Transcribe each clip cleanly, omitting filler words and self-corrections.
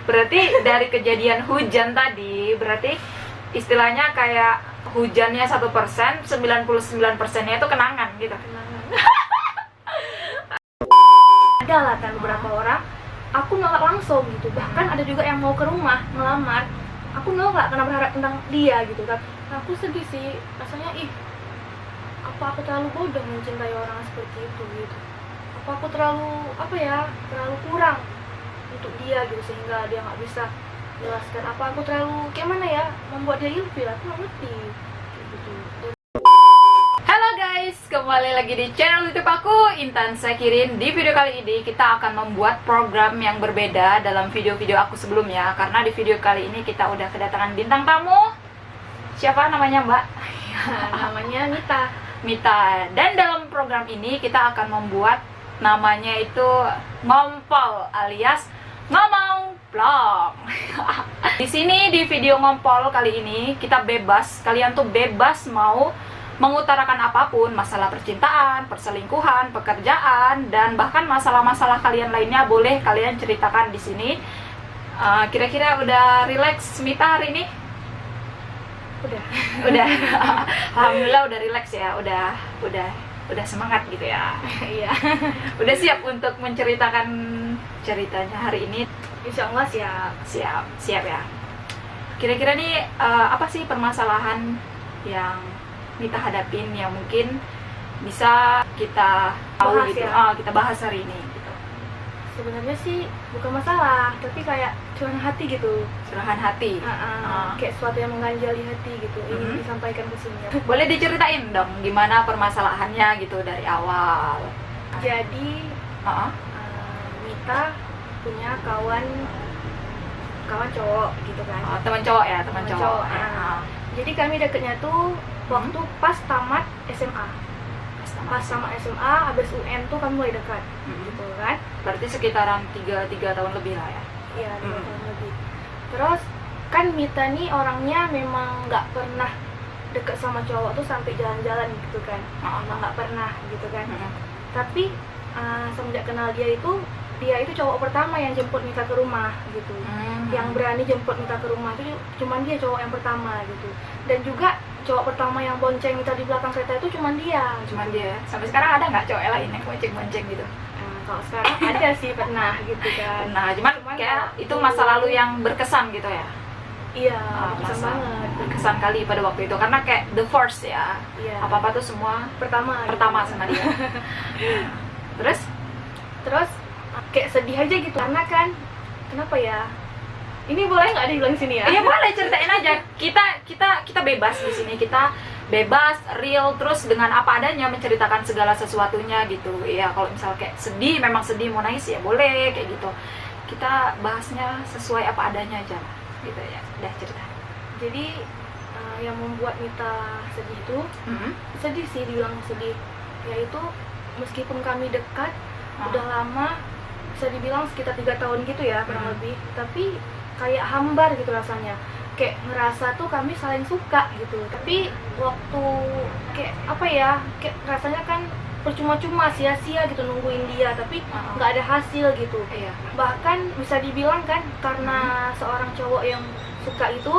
Berarti dari kejadian hujan tadi, berarti istilahnya kayak hujannya 1%, 99%-nya itu kenangan gitu. Ada lah kan beberapa orang, aku nolak langsung gitu. Bahkan ada juga yang mau ke rumah ngelamar, aku nolak karena berharap tentang dia gitu kan. Nah, aku sedih sih, rasanya apa aku terlalu bodoh mencintai orang seperti itu gitu. Apa aku terlalu terlalu kurang untuk dia gitu sehingga dia nggak bisa jelaskan. Apa aku terlalu kayak mana ya membuat dia ilfil, aku nggak ngerti gitu. Halo guys, kembali lagi di channel YouTube aku, Intan Sekirin. Di video kali ini kita akan membuat program yang berbeda dalam video-video aku sebelumnya. Karena di video kali ini kita udah kedatangan bintang tamu. Siapa namanya, Mbak? Namanya Mita. Dan dalam program ini kita akan membuat namanya itu ngompol alias ngomong vlog. Di sini di video ngompol kali ini kita bebas, kalian tuh bebas mau mengutarakan apapun, masalah percintaan, perselingkuhan, pekerjaan, dan bahkan masalah-masalah kalian lainnya boleh kalian ceritakan di sini. Kira-kira udah relax Mita hari ini? Udah. Alhamdulillah udah relax ya, udah semangat gitu ya. Iya. Udah siap untuk menceritakan ceritanya hari ini. Insya Allah Siap ya. Kira-kira nih apa sih permasalahan yang Mita hadapin yang mungkin bisa kita tahu Bahas gitu, ya. kita bahas hari ini gitu. Sebenarnya sih bukan masalah, tapi kayak curahan hati gitu. Curahan hati. Kayak sesuatu yang mengganjal di hati gitu, ingin Mhm. disampaikan ke sini. Boleh diceritain dong gimana permasalahannya gitu dari awal. Jadi Mita punya kawan cowok gitu kan. Teman cowok ya, teman Teman cowok. cowok, Jadi kami deketnya tuh waktu pas tamat SMA. Pas tamat SMA, habis UN tuh kami mulai dekat gitu kan. Berarti sekitaran 3 tahun lebih lah ya. Iya, 2 tahun lebih. Terus kan Mita nih orangnya memang nggak pernah deket sama cowok tuh sampai jalan-jalan gitu kan. Emang nggak pernah gitu kan. Tapi semenjak kenal dia itu cowok pertama yang jemput Mita ke rumah gitu. Yang berani jemput Mita ke rumah itu cuman dia, cowok yang pertama gitu. Dan juga cowok pertama yang bonceng Mita di belakang kereta itu cuman dia. Sampai sekarang ada nggak cowok lain yang bonceng-bonceng gitu? Kalau sekarang ada sih, pernah gitu kan. Nah, cuman kayak itu masa lalu yang berkesan gitu ya. Iya, berkesan banget. Berkesan kali pada waktu itu karena kayak the first ya. Iya. Apa-apa tuh semua pertama sama dia. Terus kayak sedih aja gitu karena kan kenapa ya? Ini boleh nggak dibilang sini ya? Iya boleh, ceritain aja. Kita bebas di sini, kita bebas, real, terus dengan apa adanya menceritakan segala sesuatunya gitu. Ya kalau misal kayak sedih, memang sedih mau nangis ya boleh kayak gitu. Kita bahasnya sesuai apa adanya aja lah, gitu ya. Udah cerita. Jadi yang membuat Mita sedih itu, sedih sih dibilang sedih. Yaitu meskipun kami dekat, udah lama, bisa dibilang sekitar 3 tahun gitu ya kurang lebih. Tapi kayak hambar gitu rasanya, kayak ngerasa tuh kami saling suka gitu. Tapi waktu kayak rasanya kan percuma-cuma, sia-sia gitu nungguin dia, tapi nggak ada hasil gitu. Bahkan bisa dibilang kan karena seorang cowok yang suka itu,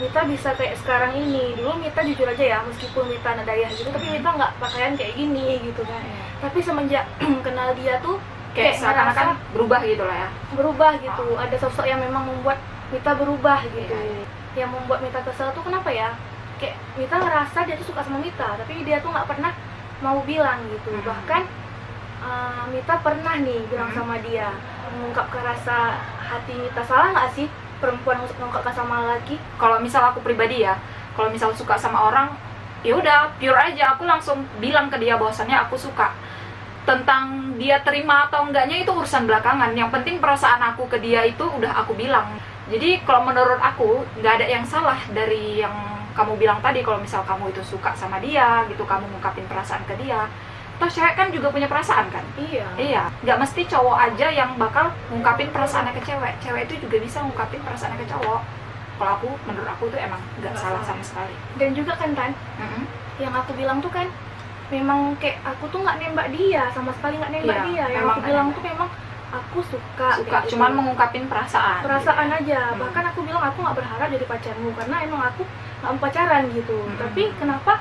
Mita bisa kayak sekarang ini. Dulu Mita jujur aja ya, meskipun Mita nadayah gitu, tapi Mita nggak pakaian kayak gini gitu kan. Tapi semenjak kenal dia tuh kayak seakan-akan berubah gitu lah ya. Berubah gitu. Ada sosok yang memang membuat Mita berubah gitu. Yang membuat Mita kesel tuh kenapa ya? Kayak Mita ngerasa dia tuh suka sama Mita, tapi dia tuh nggak pernah mau bilang gitu. Bahkan Mita pernah nih bilang sama dia, mengungkapkan rasa hati Mita. Salah nggak sih perempuan mengungkapkan sama laki? Kalau misal aku pribadi ya, kalau misal suka sama orang, ya udah pure aja, aku langsung bilang ke dia bahwasannya aku suka. Tentang dia terima atau enggaknya itu urusan belakangan. Yang penting perasaan aku ke dia itu udah aku bilang. Jadi kalau menurut aku nggak ada yang salah dari yang kamu bilang tadi. Kalau misal kamu itu suka sama dia gitu, kamu ngungkapin perasaan ke dia. Toh cewek kan juga punya perasaan kan? Iya. Nggak mesti cowok aja yang bakal ngungkapin perasaannya ke cewek. Cewek itu juga bisa ngungkapin perasaannya ke cowok. Kalau menurut aku tuh emang nggak salah sama sekali. Dan juga kan yang aku bilang tuh kan memang kayak aku tuh nggak nembak dia, sama sekali nggak nembak dia. Yang aku bilang tuh memang aku suka suka kayak gitu. cuman mengungkapin perasaan Aja. Hmm. Bahkan aku bilang aku nggak berharap jadi pacarmu karena emang aku nggak mau pacaran gitu. Tapi kenapa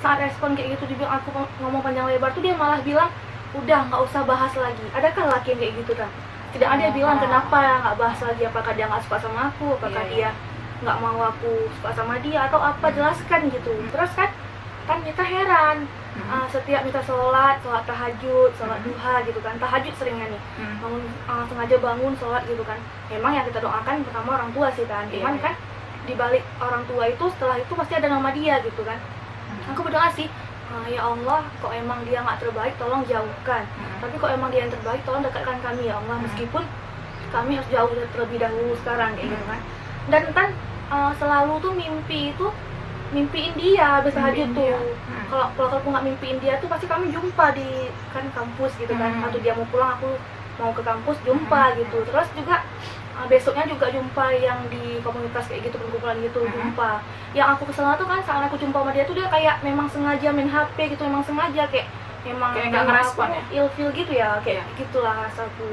saat respon kayak gitu dibilang aku ngomong panjang lebar tuh dia malah bilang udah nggak usah bahas lagi. Adakah laki yang kayak gitu kan? Tidak ada dia bilang kenapa nggak bahas lagi, apakah dia nggak suka sama aku, apakah dia nggak mau aku suka sama dia atau apa, jelaskan gitu. Terus kan kita heran. Setiap kita sholat tahajud, sholat duha gitu kan, tahajud seringnya nih, bangun, sengaja bangun sholat gitu kan. Memang yang kita doakan pertama orang tua sih kan, cuman kan di balik orang tua itu setelah itu pasti ada nama dia gitu kan. Aku berdoa sih, ya Allah, kok emang dia nggak terbaik tolong jauhkan, tapi kok emang dia yang terbaik tolong dekatkan kami ya Allah, meskipun kami harus jauh terlebih dahulu sekarang kayak gitu kan. Dan kan selalu tuh mimpiin dia habis tahajud tuh. Kalau aku nggak mimpiin dia tuh pasti kami jumpa di kan kampus gitu kan. Atau dia mau pulang aku mau ke kampus jumpa gitu. Terus juga besoknya juga jumpa yang di komunitas kayak gitu, perkumpulan gitu jumpa. Yang aku kesel tuh kan saat aku jumpa sama dia tuh dia kayak memang sengaja main HP gitu, memang sengaja kayak memang nggak ngerespon ya, ilfil gitu ya kayak gitulah rasaku.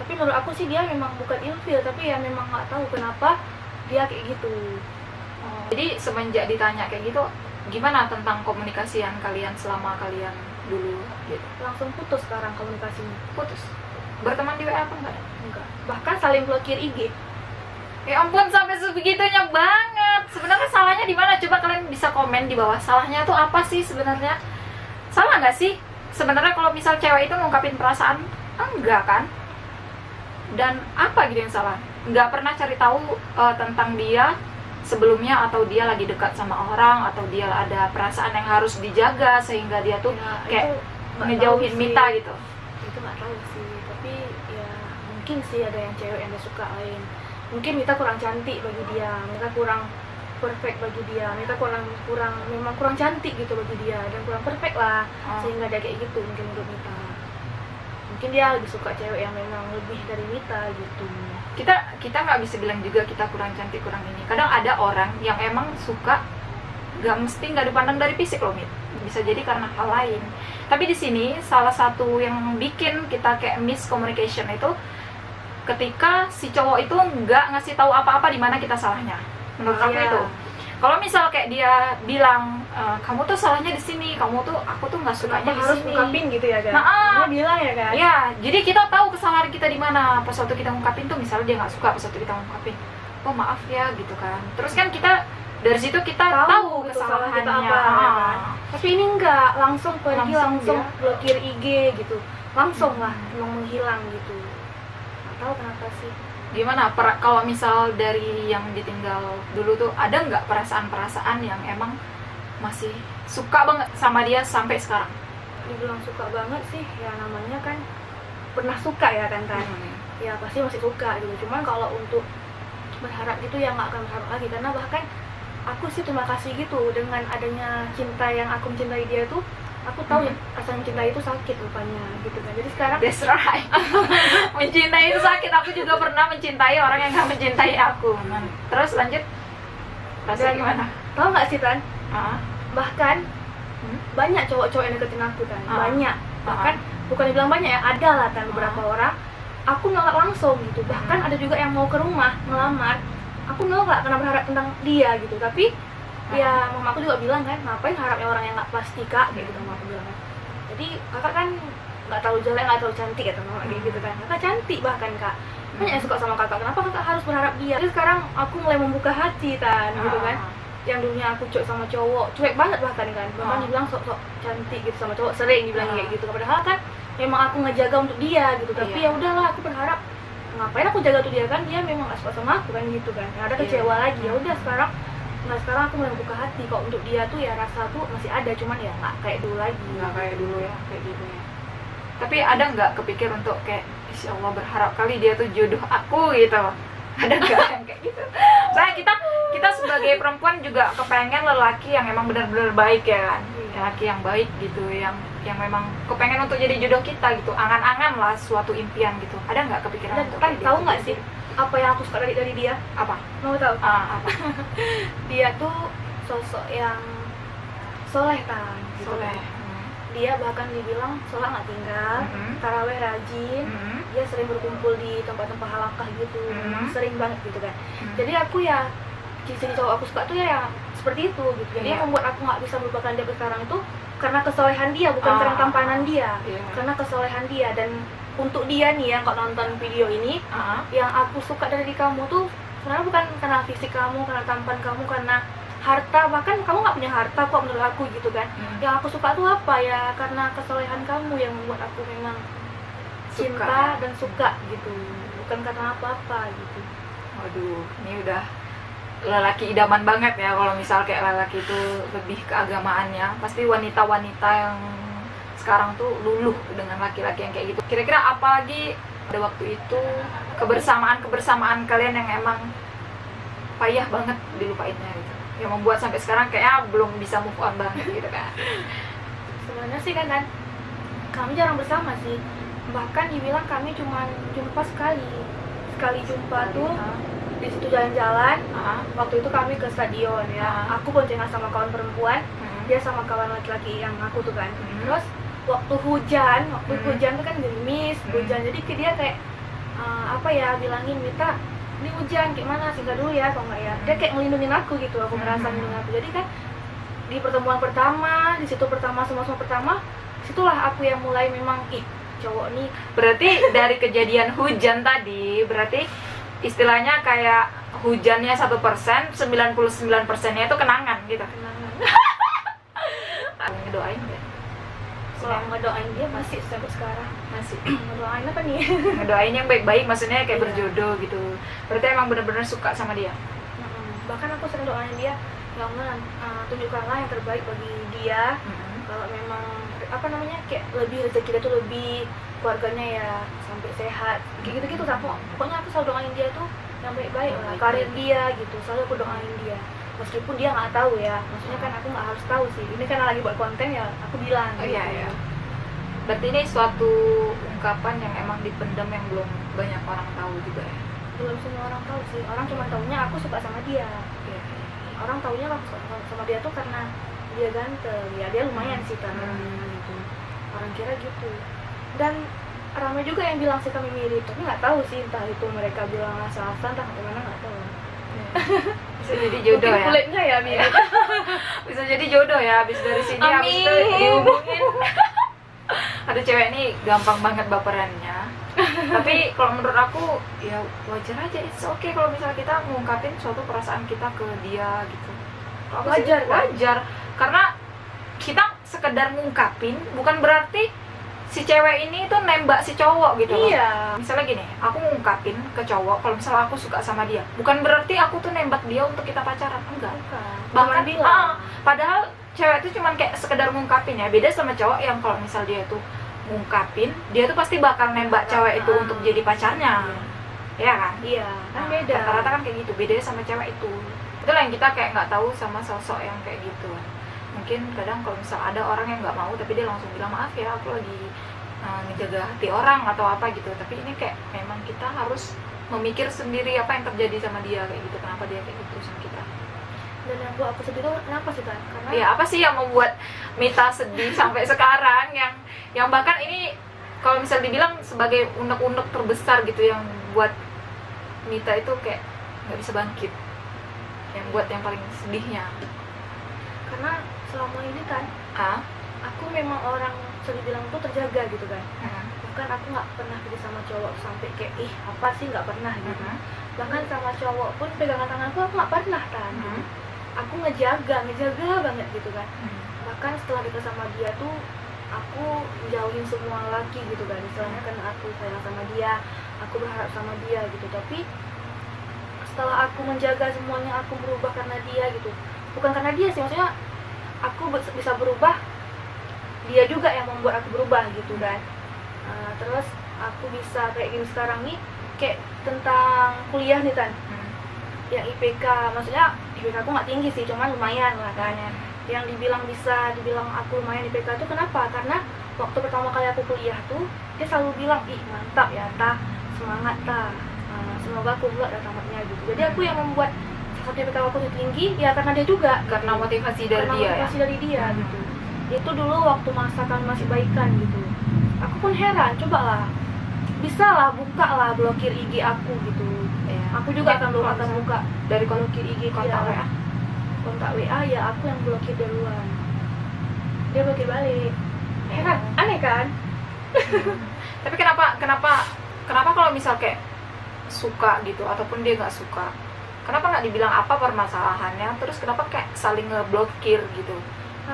Tapi menurut aku sih dia memang bukan ilfil, tapi ya memang nggak tahu kenapa dia kayak gitu. Jadi semenjak ditanya kayak gitu, gimana tentang komunikasian kalian selama kalian dulu gitu? Langsung putus sekarang komunikasinya. Putus? Berteman di WA apa enggak? Enggak. Bahkan saling blokir IG. Ya ampun, sampai sebegitunya banget. Sebenarnya salahnya di mana? Coba kalian bisa komen di bawah. Salahnya tuh apa sih sebenarnya? Salah nggak sih? Sebenarnya kalau misal cewek itu ngungkapin perasaan, enggak kan? Dan apa gitu yang salah? Nggak pernah cari tahu tentang dia sebelumnya, atau dia lagi dekat sama orang, atau dia ada perasaan yang harus dijaga sehingga dia tuh kayak ngejauhin Mita gitu. Itu nggak tahu sih, tapi ya mungkin sih ada yang cewek yang dia suka lain. Mungkin Mita kurang cantik bagi dia, Mita kurang perfect bagi dia, Mita memang kurang cantik gitu bagi dia, dan kurang perfect lah, sehingga dia kayak gitu mungkin menurut Mita. Mungkin dia lebih suka cewek yang memang lebih dari Mita gitu. Kita nggak bisa bilang juga kita kurang cantik, kurang ini. Kadang ada orang yang emang suka nggak dipandang dari fisik loh, Mit. Bisa jadi karena hal lain. Tapi di sini salah satu yang bikin kita kayak miscommunication itu ketika si cowok itu nggak ngasih tahu apa-apa di mana kita salahnya. Menurut aku itu. Kalau misal kayak dia bilang kamu tuh salahnya di sini, aku tuh nggak sukanya di harus sini. ungkapin gitu ya kan? Dia bilang ya kan? Ya, jadi kita tahu kesalahan kita di mana. Pas waktu kita ngungkapin tuh, misalnya dia nggak suka, pas waktu kita ngungkapin, oh maaf ya gitu kan. Terus kan kita dari situ kita tahu kesalahannya. Kita apa, kan? Tapi ini enggak, langsung pergi, langsung blokir IG gitu, langsung lah, emang menghilang gitu. Nggak tahu kenapa sih. Gimana kalau misal dari yang ditinggal dulu tuh, ada nggak perasaan-perasaan yang emang masih suka banget sama dia sampai sekarang? Dibilang suka banget sih, ya namanya kan pernah suka ya kan. Ya pasti masih suka gitu. Cuman kalau untuk berharap gitu ya nggak akan berharap lagi, karena bahkan aku sih terima kasih gitu dengan adanya cinta yang aku mencintai dia tuh. Aku tahu ya rasa mencintai itu sakit rupanya gitu kan. Jadi sekarang that's right. Mencintai itu sakit. Aku juga pernah mencintai orang yang gak mencintai aku. Terus lanjut, rasanya gimana? Tahu nggak sih Tan? Bahkan banyak cowok-cowok yang deketin aku Tan. Banyak. Bahkan bukan dibilang banyak ya, ada lah Tan beberapa orang. Aku nolak langsung gitu. Bahkan ada juga yang mau ke rumah ngelamar. Aku nolak karena berharap tentang dia gitu. Tapi ya mama aku juga bilang kan, ngapain harapnya orang yang nggak pasti kak, kayak gitu mama aku bilang kan. Jadi kakak kan nggak terlalu jelek, nggak terlalu cantik ya mama kayak gitu kan. Kakak cantik bahkan kak, banyak yang suka sama kakak. Kenapa kakak harus berharap dia? Jadi sekarang aku mulai membuka hati Tan gitu kan. Yang dulunya aku cuek sama cowok, cuek banget bahkan kan. Bahkan dibilang sok-sok cantik gitu sama cowok, sering dibilang kayak gitu. Padahal kan memang aku ngejaga untuk dia gitu. Tapi ya udahlah, aku berharap ngapain aku jaga untuk dia kan, dia memang nggak suka sama aku kan gitu kan. Ada kecewa lagi. Ya udah sekarang aku mulai buka hati kok untuk dia tuh, ya rasa tuh masih ada, cuman ya nggak kayak dulu lagi. Nggak kayak dulu ya, kayak gitu ya. Tapi ada nggak kepikir untuk kayak, insya Allah berharap kali dia tuh jodoh aku gitu? Ada nggak yang kayak gitu? Soalnya kita sebagai perempuan juga kepengen lelaki yang emang benar-benar baik ya kan, lelaki yang baik gitu, yang memang kepengen untuk jadi jodoh kita gitu, angan-angan lah suatu impian gitu. Ada nggak kepikiran? Dan kan tahu nggak sih apa yang aku suka dari dia? Apa? Mau tahu? Apa? Dia tuh sosok yang soleh Tan, Soleh. dia bahkan dibilang sholat nggak tinggal, taraweh rajin, dia sering berkumpul di tempat-tempat halakah gitu, sering banget gitu kan. Jadi aku ya ciri cowok aku suka tuh ya seperti itu gitu. Jadi yang membuat aku nggak bisa melupakan dia sekarang itu karena kesolehan dia, bukan karena tampanan dia, karena kesolehan dia. Dan untuk dia nih yang kok nonton video ini, yang aku suka dari kamu tuh sebenarnya bukan karena fisik kamu, karena tampan kamu, karena harta, bahkan kamu nggak punya harta kok menurut aku gitu kan. Yang aku suka tuh apa ya, karena kesolehan kamu yang membuat aku memang cinta dan suka gitu, bukan karena apa-apa gitu. Waduh, ini udah lelaki idaman banget ya. Kalau misal kayak lelaki itu lebih ke agamaannya, pasti wanita-wanita yang sekarang tuh luluh dengan laki-laki yang kayak gitu. Kira-kira apa lagi pada waktu itu kebersamaan kalian yang emang payah banget dilupainnya gitu, yang membuat sampai sekarang kayaknya belum bisa move on banget gitu kan? Sebenarnya sih kan kami jarang bersama sih, bahkan dibilang kami cuma jumpa sekali jumpa tuh di situ jalan-jalan. Waktu itu kami ke stadion ya, aku boncengan sama kawan perempuan, dia sama kawan laki-laki yang aku tuh kan. Terus waktu hujan tuh kan gerimis, hujan, jadi dia kayak apa ya, bilangin Mita ini hujan kayak mana, singgah dulu ya kalau nggak ya. Dia kayak ngelindungin aku gitu, aku merasa ngelindungin aku. Jadi kan di pertemuan pertama, di situ pertama, semua pertama, situlah aku yang mulai memang cowok nih. Berarti dari kejadian hujan tadi, berarti istilahnya kayak hujannya 1%, 99%-nya itu kenangan gitu. Kenangan. Ngedoain nggak? Kalau ngedoain dia masih sampai sekarang. Masih. Ngedoain apa nih? Ngedoain yang baik-baik, maksudnya kayak Iya. berjodoh gitu. Berarti emang bener-bener suka sama dia. Bahkan aku sering doain dia, ya Allah, tunjukkanlah yang terbaik bagi dia. Kalau memang apa namanya, kayak lebih rezeki dia tuh lebih, keluarganya ya sampai sehat, kayak gitu-gitu lah. Pokoknya aku selalu doain dia tuh yang baik-baik lah, karir dia gitu, selalu aku doain dia. Meskipun dia nggak tahu ya, maksudnya kan aku nggak harus tahu sih. Ini karena lagi buat konten ya, aku bilang. Oh iya iya. Berarti ini suatu ungkapan yang emang dipendam, yang belum banyak orang tahu juga ya. Belum semua orang tahu sih. Orang cuma taunya aku suka sama dia. Iya. Orang taunya aku suka sama dia tuh karena dia ganteng. Ya dia lumayan sih kan gitu. Orang kira gitu. Dan ramai juga yang bilang sih kami mirip, tapi nggak tahu sih, entah itu mereka bilang asal-asalan, entah gimana nggak tahu. Bisa jadi jodoh. Mungkin ya. kulitnya ya mirip. Bisa jadi jodoh ya, habis dari sini habis itu Amin. dihubungin. Ada cewek nih gampang banget baperannya. Tapi kalau menurut aku ya wajar aja, it's okay kalau misalnya kita ngungkapin suatu perasaan kita ke dia gitu. Kalau aku sih Wajar, kan? wajar. Karena kita sekedar ngungkapin bukan berarti si cewek ini tuh nembak si cowok gitu loh. Iya. Misalnya gini, aku ngungkapin ke cowok kalau misalnya aku suka sama dia, bukan berarti aku tuh nembak dia untuk kita pacaran, enggak. Bahkan bilang. padahal cewek itu cuman kayak sekedar ngungkapin ya. Beda sama cowok yang kalau misal dia tuh ngungkapin, dia tuh pasti bakal nembak cewek itu untuk jadi pacarnya. Ya kan? Iya, kan Nah, beda. rata-rata kan kayak gitu, bedanya sama cewek itu. Itulah yang kita kayak nggak tahu sama sosok yang kayak gitu. Mungkin kadang kalau misal ada orang yang nggak mau tapi dia langsung bilang maaf ya, aku lagi ngejaga hati orang atau apa gitu. Tapi ini kayak memang kita harus memikir sendiri apa yang terjadi sama dia kayak gitu, kenapa dia kayak gitu sama kita. Dan yang buat aku sedih tuh kenapa sih kan? Karena Ya apa sih yang membuat Mita sedih sampai sekarang, yang bahkan ini kalau misal dibilang sebagai unek-unek terbesar gitu yang buat Mita itu kayak nggak bisa bangkit, yang buat yang paling sedihnya. karena selama ini kan aku memang orang bisa dibilang tuh terjaga gitu kan. Bahkan aku nggak pernah pergi sama cowok sampai kayak apa sih, nggak pernah gitu. Bahkan sama cowok pun pegangan tanganku aku nggak pernah kan. Aku ngejaga banget gitu kan. Bahkan setelah dekat sama dia tuh aku jauhin semua laki gitu kan, misalnya karena aku sayang sama dia, aku berharap sama dia gitu. Tapi setelah aku menjaga semuanya, aku berubah karena dia gitu. Bukan karena dia sih, maksudnya aku bisa berubah, dia juga yang membuat aku berubah gitu kan. Terus aku bisa kayak gini sekarang nih, kayak tentang kuliah nih kan, yang IPK, maksudnya IPK aku nggak tinggi sih, cuman lumayan lah kan. Yang dibilang aku lumayan IPK tuh kenapa? Karena waktu pertama kali aku kuliah tuh dia selalu bilang, mantap ya Tah, semangat Tah, semoga aku buat tamatnya gitu. Jadi aku yang membuat satu IPK aku tinggi ya karena dia juga, Karena motivasi dari dia motivasi ya. dari dia gitu. Itu dulu waktu masa kami masih baikan gitu. Aku pun heran, cobalah, bisa lah buka lah blokir IG aku gitu. Iya. Aku juga Mungkin kalau akan misalnya buka dari blokir IG kontak dia. WA. Kontak WA ya aku yang blokir duluan, dia blokir balik. Heran, aneh kan? Tapi kenapa kalau misal kayak suka gitu ataupun dia nggak suka, kenapa nggak dibilang apa permasalahannya, terus kenapa kayak saling ngeblokir gitu?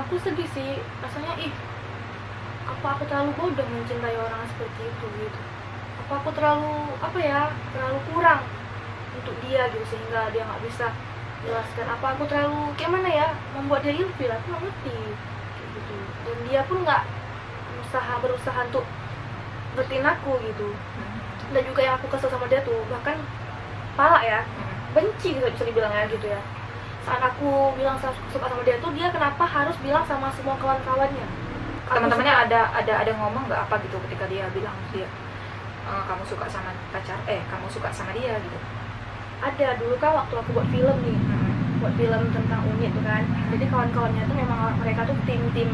Aku sedih sih, rasanya apa aku terlalu bodoh mencintai orang seperti itu gitu. Apa aku terlalu terlalu kurang untuk dia gitu sehingga dia nggak bisa jelaskan. Apa aku terlalu kayak mana ya, membuat dia ilfil, aku nggak ngerti kayak gitu. Dan dia pun nggak berusaha untuk ngertiin aku gitu. Dan juga yang aku kesel sama dia tuh, bahkan pala ya, benci gitu bisa dibilang ya gitu ya. Saat aku bilang suka sama dia tuh, dia kenapa harus bilang sama semua kawan-kawannya? Teman-temannya ada ngomong nggak apa gitu ketika dia bilang dia kamu suka sama kamu suka sama dia gitu? Ada, dulu kan waktu aku buat film nih, buat film tentang unit tuh kan. Jadi kawan-kawannya tuh memang mereka tuh tim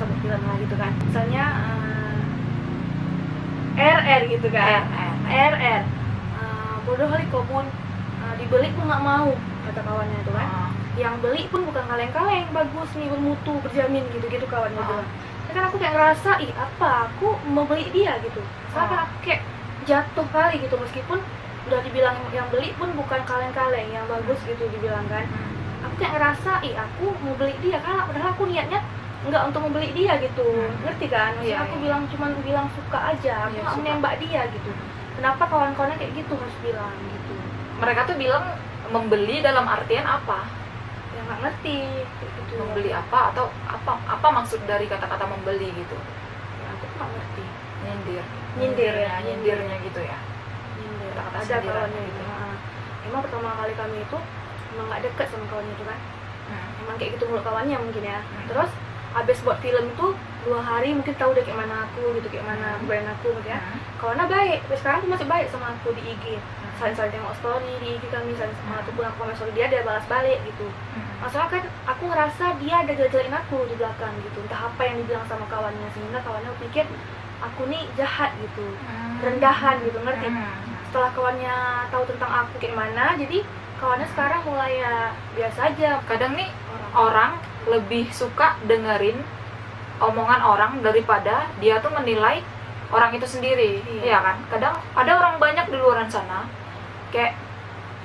sebut film lah gitu kan. Misalnya RR gitu kan. RR. Bodoh kali kok pun dibeli pun nggak mau, kata kawannya itu kan. Yang beli pun bukan kaleng-kaleng, bagus nih, bermutu, berjamin gitu-gitu kawannya bilang. Kan aku kayak ngerasa, aku mau beli dia gitu. Soalnya kan aku kayak jatuh kali gitu, meskipun udah dibilang yang beli pun bukan kaleng-kaleng, yang bagus gitu dibilang kan. Aku kayak ngerasa, aku mau beli dia, kan padahal aku niatnya nggak untuk membeli dia gitu, ngerti kan? Maksudnya aku cuma bilang suka aja, aku nggak menembak dia gitu. Kenapa kawan-kawannya kayak gitu harus bilang gitu? Mereka tuh bilang membeli dalam artian apa? Ya nggak ngerti gitu. Membeli apa atau apa maksud dari kata-kata membeli gitu? Ya aku nggak ngerti. Nyindir ya, nyindirnya gitu ya. Nyindir. Kata-kata Ada sindiran kawannya gitu. Emang pertama kali kami itu emang nggak deket sama kawannya itu kan. Emang kayak gitu mulut kawannya mungkin ya. Terus abis buat film itu 2 hari mungkin tahu deh kayak mana aku gitu, kayak mana brand aku gitu ya. Kawannya baik, sampai sekarang tuh masih baik sama aku di IG. Saling tengok story di IG kami, saling ataupun aku komen story dia balas balik gitu. Masalah kan aku ngerasa dia ada jelekin aku di belakang gitu, entah apa yang dibilang sama kawannya, sehingga kawannya pikir aku nih jahat gitu, rendahan gitu, ngerti? Setelah kawannya tahu tentang aku kayak mana, jadi kawannya sekarang mulai ya biasa aja. Kadang nih orang lebih suka dengerin omongan orang daripada dia tuh menilai orang itu sendiri. Iya kan? Kadang ada orang banyak di luar sana kayak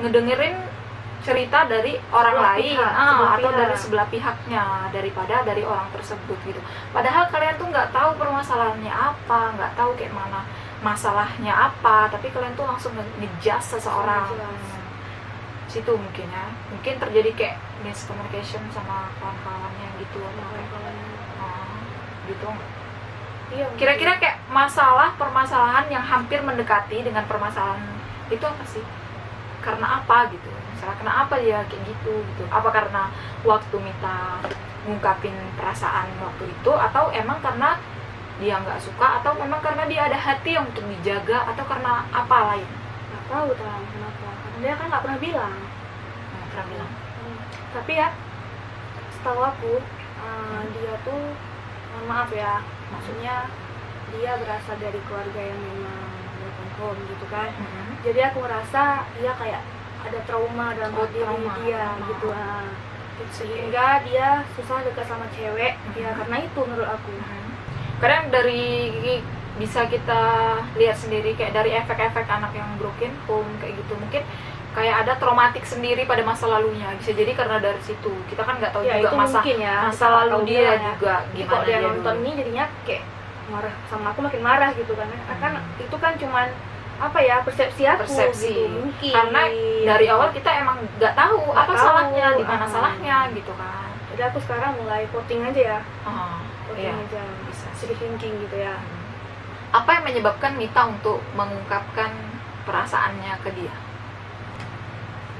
ngedengerin cerita dari orang lain atau dari sebelah pihaknya daripada dari orang tersebut gitu. Padahal kalian tuh nggak tahu permasalahannya apa, nggak tahu kayak mana masalahnya apa, tapi kalian tuh langsung ngejudge seseorang. Situ mungkin ya, mungkin terjadi kayak miscommunication sama kawan-kawannya gitu. Gitu. Iya, Kira-kira kayak permasalahan yang hampir mendekati dengan permasalahan itu apa sih? Karena apa gitu? Misalnya kenapa dia kayak gitu? Apa karena waktu Mita ngungkapin perasaan waktu itu, atau emang karena dia nggak suka, atau memang karena dia ada hati yang untuk dijaga, atau karena apa lain? Nggak tahu kenapa. Karena dia kan nggak pernah bilang. Tapi ya, setahu aku dia tuh, mohon maaf ya, maksudnya dia berasal dari keluarga yang memang broken home gitu kan. Jadi aku ngerasa dia kayak ada trauma dalam diri dia gitu. Sehingga dia susah dekat sama cewek ya, karena itu menurut aku. Kadang dari bisa kita lihat sendiri kayak dari efek-efek anak yang broken home kayak gitu, mungkin kayak ada traumatik sendiri pada masa lalunya. Bisa jadi karena dari situ kita kan nggak tahu ya, juga masa lalu dia juga gimana. Kalau dia dulu nonton ini jadinya kayak marah sama aku, makin marah gitu kan. Kan itu kan cuman apa ya, persepsi gitu mungkin. Karena dari awal kita emang nggak tahu apa salahnya, di mana salahnya gitu kan. Jadi aku sekarang mulai voting aja ya. Iya, aja, bisa sedih thinking gitu ya. Apa yang menyebabkan Mita untuk mengungkapkan perasaannya ke dia?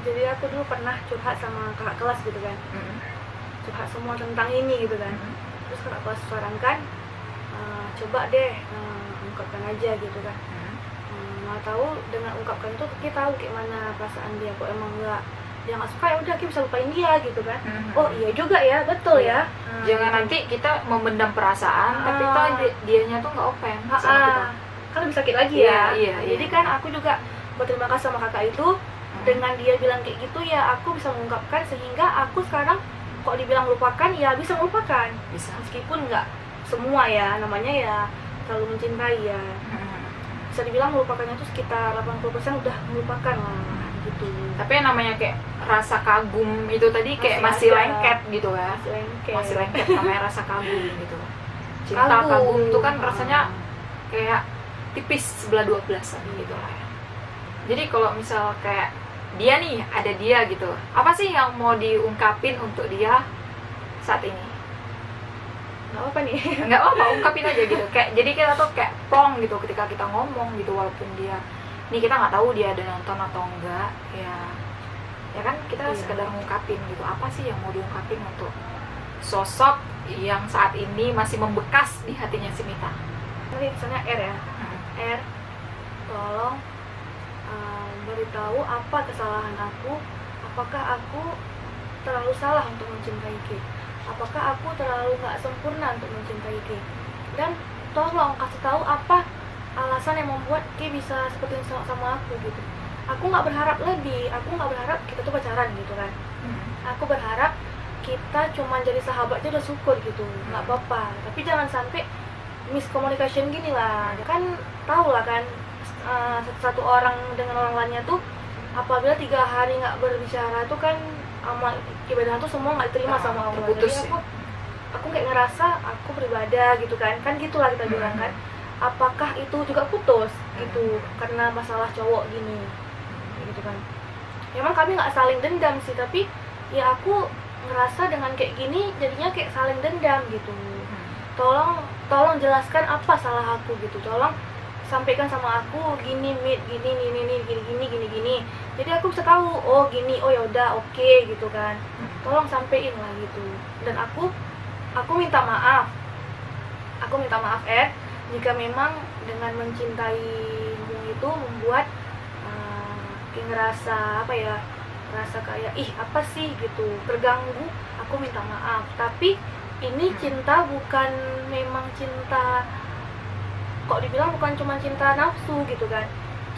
Jadi aku dulu pernah curhat sama kakak kelas gitu kan. Curhat semua tentang ini gitu kan. Terus kakak kelas sarankan, coba deh ungkapkan aja gitu kan. Nggak tahu dengan ungkapkan itu kita tahu kayak mana perasaan dia. Kok emang nggak dia nggak suka ya udah kita bisa lupain dia gitu kan. Oh iya juga ya, betul ya. Jangan nanti kita memendam perasaan tapi toh dianya tuh nggak open sama kita. Kan lebih sakit lagi ya. Iya. Jadi kan aku juga berterima kasih sama kakak itu. Dengan dia bilang kayak gitu ya aku bisa mengungkapkan, sehingga aku sekarang kok dibilang lupakan ya bisa melupakan. Bisa. Meskipun nggak semua ya, namanya ya terlalu mencintai ya. Bisa dibilang melupakannya tuh sekitar 80% udah melupakan lah gitu. Tapi yang namanya kayak rasa kagum itu tadi kayak masih lengket gitu kan. Masih lengket namanya rasa kagum gitu. Cinta kagum itu kan rasanya kayak tipis sebelah 12-an gitu lah ya. Jadi kalau misal kayak dia nih, ada dia gitu, apa sih yang mau diungkapin untuk dia saat ini? Nggak apa nih? Nggak apa, ungkapin aja gitu. Kayak jadi kita tuh kayak plong gitu ketika kita ngomong gitu, walaupun dia nih kita nggak tahu dia ada nonton atau enggak ya kan kita sekedar ngungkapin gitu. Apa sih yang mau diungkapin untuk sosok yang saat ini masih membekas di hatinya si Mita? Nanti misalnya R ya, R tolong beritahu apa kesalahan aku. Apakah aku terlalu salah untuk mencintai Ki? Apakah aku terlalu nggak sempurna untuk mencintai Ki? Dan tolong kasih tahu apa alasan yang membuat Ki bisa seperti ini sama aku gitu. Aku nggak berharap lebih, aku nggak berharap kita tuh pacaran gitu kan. Aku berharap kita cuma jadi sahabat aja udah syukur gitu, nggak apa-apa. Tapi jangan sampai miscommunication gini lah. Kan tahu lah kan, satu orang dengan orang lainnya tuh apabila 3 hari nggak berbicara tuh kan amal ibadah tuh semua nggak diterima sama Allah. Jadi aku kayak ngerasa aku beribadah gitu kan gitulah kita bilang kan. Apakah itu juga putus gitu karena masalah cowok gini gitu kan. Memang kami nggak saling dendam sih, tapi ya aku ngerasa dengan kayak gini jadinya kayak saling dendam gitu. Tolong jelaskan apa salah aku gitu. Tolong sampaikan sama aku gini Mit, gini. Jadi aku bisa tahu, oh gini, oh yaudah oke gitu kan. Tolong sampein lah gitu. Dan aku minta maaf. Aku minta maaf jika memang dengan mencintaimu itu membuat ngerasa apa ya, rasa kayak ih apa sih gitu, terganggu. Aku minta maaf. Tapi ini cinta bukan memang cinta, kok dibilang bukan cuma cinta nafsu gitu kan.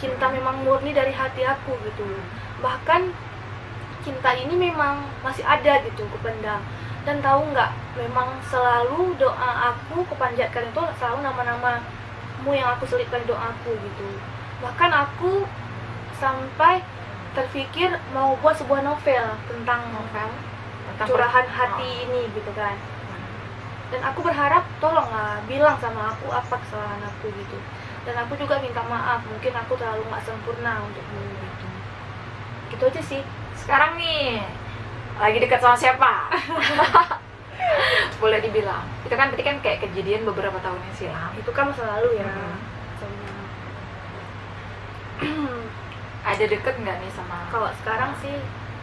Cinta memang murni dari hati aku gitu. Bahkan cinta ini memang masih ada gitu, kupendam. Dan tahu nggak, memang selalu doa aku kupanjatkan itu selalu nama-namamu yang aku selipkan doaku gitu. Bahkan aku sampai terpikir mau buat sebuah novel tentang curahan hati ini gitu kan. Dan aku berharap tolonglah bilang sama aku apa kesalahan aku gitu. Dan aku juga minta maaf, mungkin aku terlalu nggak sempurna untukmu gitu. Gitu aja sih. Sekarang nih lagi dekat sama siapa? Boleh dibilang. Itu kan berarti kan kayak kejadian beberapa tahun yang silam. Itu kan masa lalu ya. Ada deket nggak nih sama? Kalau sekarang sih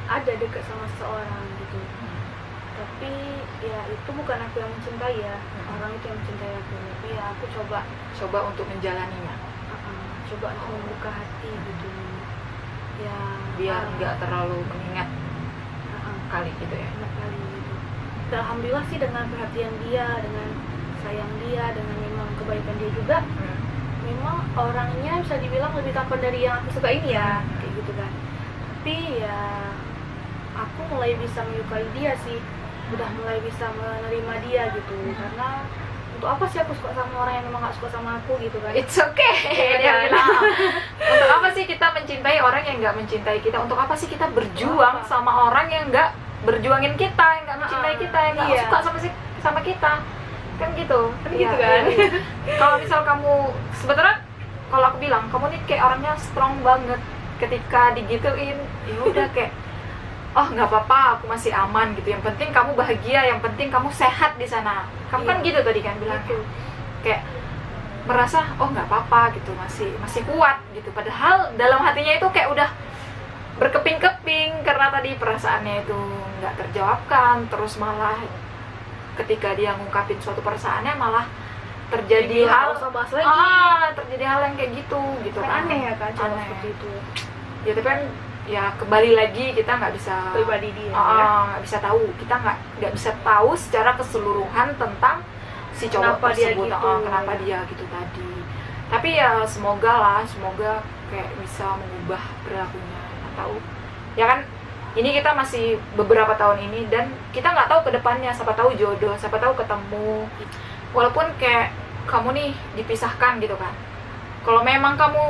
ada deket sama seseorang gitu. Tapi ya itu bukan aku yang mencintai ya, orang itu yang mencintai aku. Tapi ya aku coba untuk menjalaninya. Coba untuk membuka hati gitu. Ya biar nggak terlalu mengingat kali gitu ya. Kali gitu. Dan alhamdulillah sih dengan perhatian dia, dengan sayang dia, dengan memang kebaikan dia juga. Memang orangnya bisa dibilang lebih tampan dari yang aku suka ini ya, kayak gitu kan. Tapi ya aku mulai bisa menyukai dia sih, udah mulai bisa menerima dia gitu. Karena untuk apa sih aku suka sama orang yang memang gak suka sama aku gitu kan. It's okay. Dia bilang, untuk apa sih kita mencintai orang yang gak mencintai kita? Untuk apa sih kita berjuang sama orang yang gak berjuangin kita, yang gak mencintai kita, yang gak suka sama kita? Kan gitu kan. Kalau misal kamu sebetulnya, kalau aku bilang kamu nih kayak orangnya strong banget, ketika digituin ya udah kayak oh nggak apa-apa, aku masih aman gitu, yang penting kamu bahagia, yang penting kamu sehat di sana. Kamu kan gitu tadi kan bilang kayak merasa oh nggak apa-apa gitu, masih kuat gitu, padahal dalam hatinya itu kayak udah berkeping-keping karena tadi perasaannya itu nggak terjawabkan. Terus malah ketika dia ngungkapin suatu perasaannya malah terjadi terjadi hal yang kayak gitu kan. Aneh ya kan cara seperti itu. Ya tapi kan ya kembali lagi kita nggak bisa pribadi dia ya. nggak bisa tahu, kita nggak bisa tahu secara keseluruhan tentang si cowok Kenapa dia tersebut, gitu. kenapa dia gitu tadi. Tapi ya semoga kayak bisa mengubah perilakunya, atau ya kan ini kita masih beberapa tahun ini dan kita nggak tahu ke depannya, siapa tahu jodoh, siapa tahu ketemu. Walaupun kayak kamu nih dipisahkan gitu kan, kalau memang kamu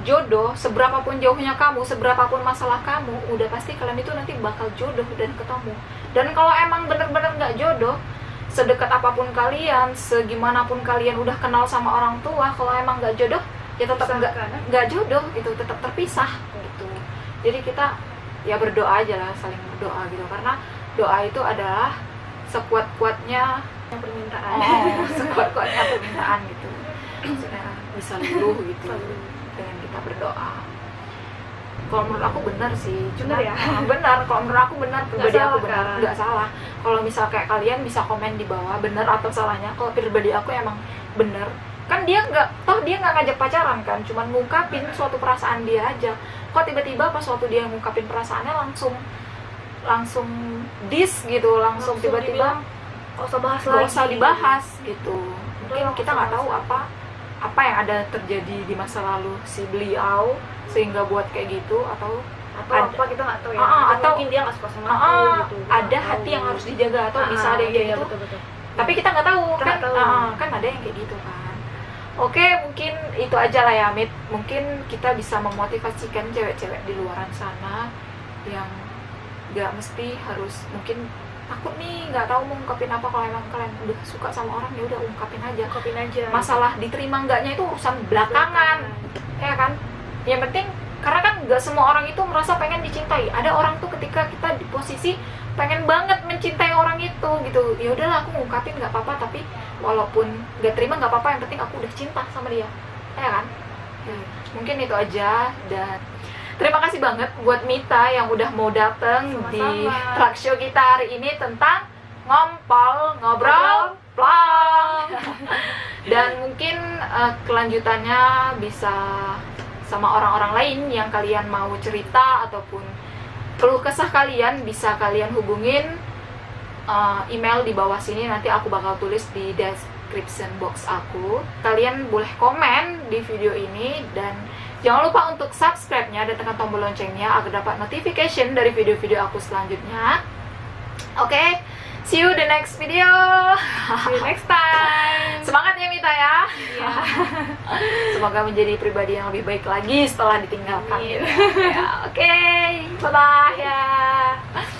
jodoh, seberapapun jauhnya kamu, seberapapun masalah kamu, udah pasti kalian itu nanti bakal jodoh dan ketemu. Dan kalau emang bener-bener nggak jodoh, sedekat apapun kalian, segimanapun kalian udah kenal sama orang tua, kalau emang nggak jodoh, ya tetap nggak jodoh, itu tetap terpisah gitu. Jadi kita ya berdoa aja lah, saling berdoa gitu, karena doa itu adalah sekuat-kuatnya permintaan. sekuat-kuatnya permintaan gitu. Maksudnya bisa luluh gitu dengan kita berdoa. Kalau menurut aku benar sih, cuma Benar ya? Benar, kalau menurut aku benar, pribadi salah, aku benar, kan? nggak salah. Kalau misal kayak kalian bisa komen di bawah benar atau salahnya. Kalau pribadi aku emang benar, kan dia nggak ngajak pacaran kan, cuman ngungkapin suatu perasaan dia aja. Kok tiba-tiba pas waktu dia ngungkapin perasaannya langsung dis gitu, langsung tiba-tiba nggak usah bahas nggak lagi, usah dibahas gitu. Mungkin Udah, kita nggak tahu apa yang ada terjadi di masa lalu si beliau sehingga buat kayak gitu, atau apa kita nggak tahu ya. atau mungkin dia nggak suka sama aku gitu. ada hati yang harus dijaga, atau bisa ada yang kayak iya, gitu. betul. Tapi kita nggak tahu Kita kan, nggak tahu. kan ada yang kayak gitu kan. Oke, mungkin itu aja lah ya, Mit. Mungkin kita bisa memotivasikan cewek-cewek di luaran sana yang nggak mesti harus, mungkin takut nih nggak tahu mau ungkapin apa. Kalau emang kalian udah suka sama orang, ya udah ungkapin aja. Ungkapin aja. Masalah diterima enggaknya itu urusan belakangan, ya kan. Yang penting, karena kan nggak semua orang itu merasa pengen dicintai. Ada orang tuh ketika kita di posisi pengen banget mencintai orang itu gitu, ya udahlah aku ngungkapin nggak apa-apa, tapi walaupun nggak terima nggak apa-apa, yang penting aku udah cinta sama dia, ya kan. Mungkin itu aja, dan terima kasih banget buat Mita yang udah mau dateng di talk show kita hari ini tentang ngobrol plong. Dan mungkin kelanjutannya bisa sama orang-orang lain yang kalian mau cerita ataupun keluh kesah kalian, bisa kalian hubungin email di bawah sini, nanti aku bakal tulis di description box aku. Kalian boleh komen di video ini, dan jangan lupa untuk subscribe-nya dan tekan tombol loncengnya agar dapat notification dari video-video aku selanjutnya. Oke, see you the next video. See you next time. Semangat ya Mita ya. Iya. Semoga menjadi pribadi yang lebih baik lagi setelah ditinggalkan. Amin. Ya, oke. Bye-bye ya.